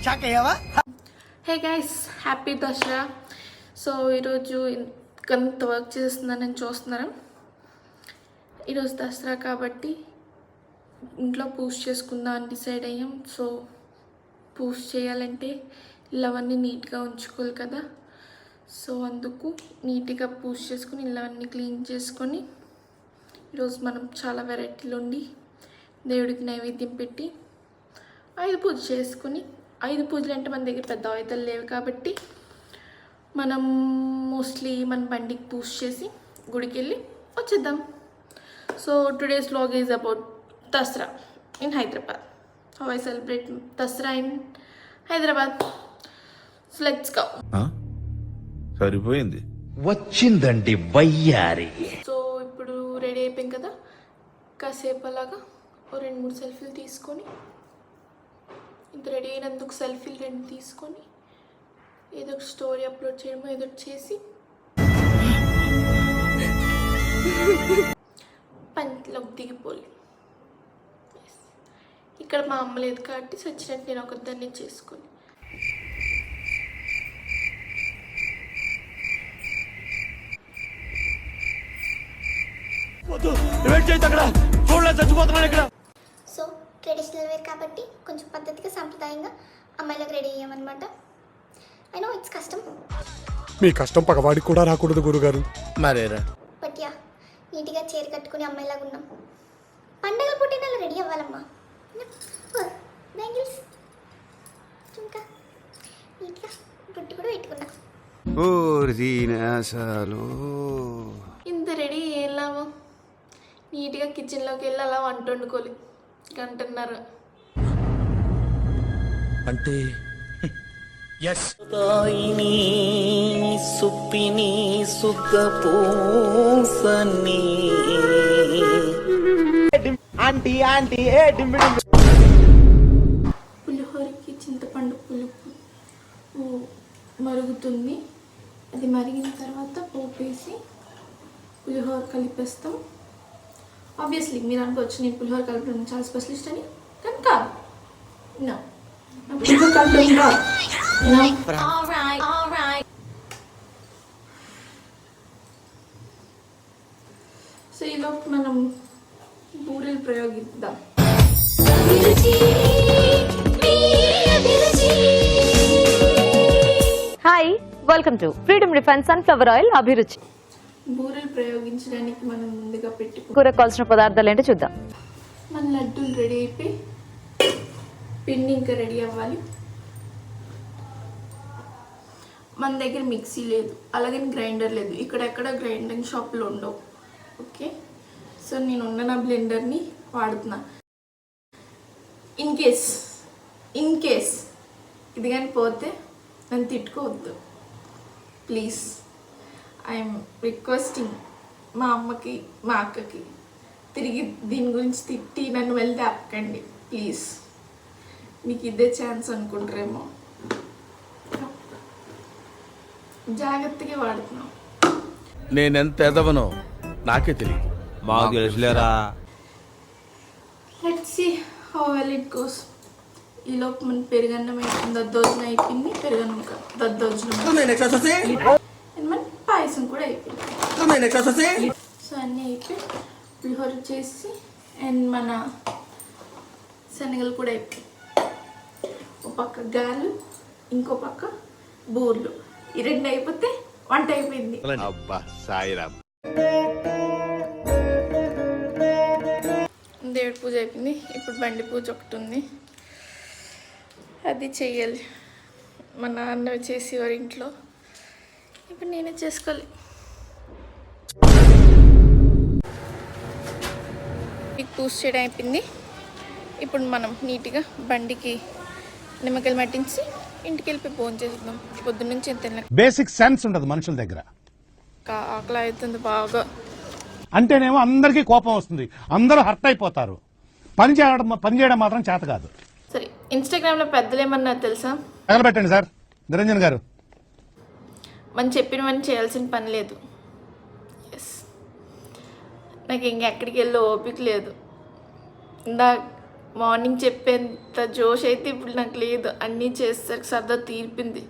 Shock అయ్యావా? Hey guys, happy Dasara. So ఈరోజు కొంత వర్క్ చేస్తున్నానని చూస్తున్నాను. ఈరోజు దసరా కాబట్టి ఇంట్లో పూజ చేసుకుందాం అని డిసైడ్ అయ్యాం. సో పూజ చేయాలంటే ఇల్లవన్నీ నీట్గా ఉంచుకోవాలి కదా. సో అందుకు నీట్గా పూజ చేసుకుని ఇల్లవన్నీ క్లీన్ చేసుకొని ఈరోజు మనం చాలా వెరైటీలు ఉండి దేవుడికి నైవేద్యం పెట్టి 5 పూజ చేసుకుని 5 పూజలు అంటే మన దగ్గర పెద్ద ఆయుధాలు లేవు కాబట్టి మనం మోస్ట్లీ మన బండికి పూజ చేసి గుడికి వెళ్ళి వచ్చేద్దాం. So today's vlog is about Dasara in Hyderabad. How I celebrate Dasara in Hyderabad. So let's go. సరిపోయింది, వచ్చిందండి వయ్యారి. సో ఇప్పుడు రెడీ అయిపోయాం కదా, కాసేపు అలాగా 2-3 సెల్ఫీలు తీసుకొని ఇంత రెడీ అయినందుకు సెల్ఫీలు 2 తీసుకొని ఏదో ఒక స్టోరీ అప్లోడ్ చేయడమో ఏదో చేసి పంచలోకి దిగిపోయి. ఇక్కడ మా అమ్మ లేదు కాబట్టి సచ్చినట్టు నేను ఒకదాన్ని చేసుకొని సో ట్రెడిషనల్ వేర్ కాబట్టి కొంచెం పద్ధతిగా సాంప్రదాయంగా అమ్మాయిలకు రెడీ అయ్యామన్నమాట. ఐ నో ఇట్స్ కష్టం, మీ కష్టం పగవాడికి కూడా రాకూడదు గురుగారు. మరేరా బట్ యా నీట్గా చీర కట్టుకుని అమ్మాయిలాగా ఉన్నాం. పండగలు పుట్టినలా రెడీ అవ్వాలమ్మా. బ్యాంగిల్స్ ఇంకా నీట్గా బొట్టు కూడా పెట్టుకున్నా. ఇంత రెడీ ఏం లాభం? నీట్గా కిచెన్లోకి వెళ్ళి అలా వంట వండుకోవాలి. గంటన్నర అంటే సుప్పిని సుఖ పూసని పులిహోరకి చింతపండు పులుపు మరుగుతుంది. అది మరిగిన తర్వాత పోపు వేసి పులిహోర కలిపేస్తాం. ఆబ్వియస్లీ మీరు అనుకోవచ్చు నేను పులిహోర కలపడం చాలా స్పెషలిస్ట్ అని, కానీ కాదు. నా పులిహోర కలపడం కాదు. సో ఈలోపు మనం బూరెలు ప్రయోగిద్దాం. Hi, welcome to Freedom refine sunflower oil అభిరుచి. బూరెలు ప్రయోగించడానికి మనం ముందుగా కూర కావాల్సిన పదార్థాలు ఏంటో చూద్దాం. మన లడ్డూలు రెడీ అయిపోయి పిండి ఇంకా రెడీ అవ్వాలి. మన దగ్గర మిక్సీ లేదు, అలాగే గ్రైండర్ లేదు. ఇక్కడెక్కడ గ్రైండింగ్ షాప్లో ఉండవు. ఓకే, సో నేను ఉన్న నా బ్లెండర్ని వాడుతున్నా. ఇన్ కేస్ ఇది కానీ పోతే నన్ను తిట్టుకోవద్దు ప్లీజ్. ఐఎమ్ రిక్వెస్టింగ్ మా అమ్మకి మా అక్కకి తిరిగి దీని గురించి తిట్టి నన్ను వెళ్తే ఆపకండి ప్లీజ్. మీకు ఇదే ఛాన్స్ అనుకుంటారేమో. జాగ్రత్తగా వాడుతున్నాం. నేనెంత ఎదవనో నాకే తెలియదు. మాకు తెలుసులేరా. Let's see how well it goes. ఈలోపు మన పెరుగన్నం అయిపోయింది, దద్దోజనం అయిపోయింది. పెరుగన్నం కాదు, దద్దోజనం. మన పాయసం కూడా అయిపోయింది. సో అన్నీ అయిపోయి పులిహోర చేసి అండ్ మన శనగలు కూడా అయిపోయి, ఒక పక్క గారెలు ఇంకో పక్క బూర్లు. ఈ 2 అయిపోతే వంట అయిపోయింది. అబ్బా సాయిరామ్. దేవుడి పూజ అయిపోయింది. ఇప్పుడు బండి పూజ ఒకటి ఉంది, అది చెయ్యాలి. మా నాన్న చేసేవారు ఇంట్లో, ఇప్పుడు నేనే చేసుకోవాలి. మీకు పూజ చేయడం అయిపోయింది. ఇప్పుడు మనం నీట్గా బండికి నిమ్మకాయలు మట్టించి ఇంటికి వెళ్ళిపోయి భోజనం చేద్దాం. పొద్దున్న నుంచి ఎంత బేసిక్ సెన్స్ ఉండదు మనుషుల దగ్గర. ఆకలి అవుతుంది బాగా. అంటేనేమో అందరికీ కోపం వస్తుంది, అందరూ హర్ట్ అయిపోతారు. పని చేయడం మాత్రం చేత కాదు. సరే, ఇన్స్టాగ్రామ్లో పెద్దలు ఏమన్నారు తెలుసా? తగలబెట్టండి సార్ నిరంజన్ గారు. మనం చెప్పినవన్నీ చేయాల్సిన పని లేదు. ఎస్, నాకు ఇంకెక్కడికి వెళ్ళి ఓపిక లేదు. ఇందా మార్నింగ్ చెప్పేంత జోష్ అయితే ఇప్పుడు నాకు లేదు. అన్నీ చేసేసరికి సరదా తీర్పింది.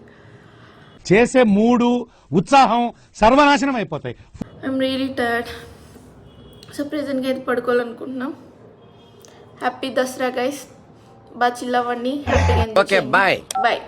చేసే మూడు ఉత్సాహం సర్వనాశనం అయిపోతాయి. I'm really tired. సో ప్రెజెంట్గా అయితే పడుకోవాలనుకుంటున్నాం. Happy Dasara guys. బాగా చిల్ అవ్వండి. హ్యాపీగా Okay, bye. బాయ్.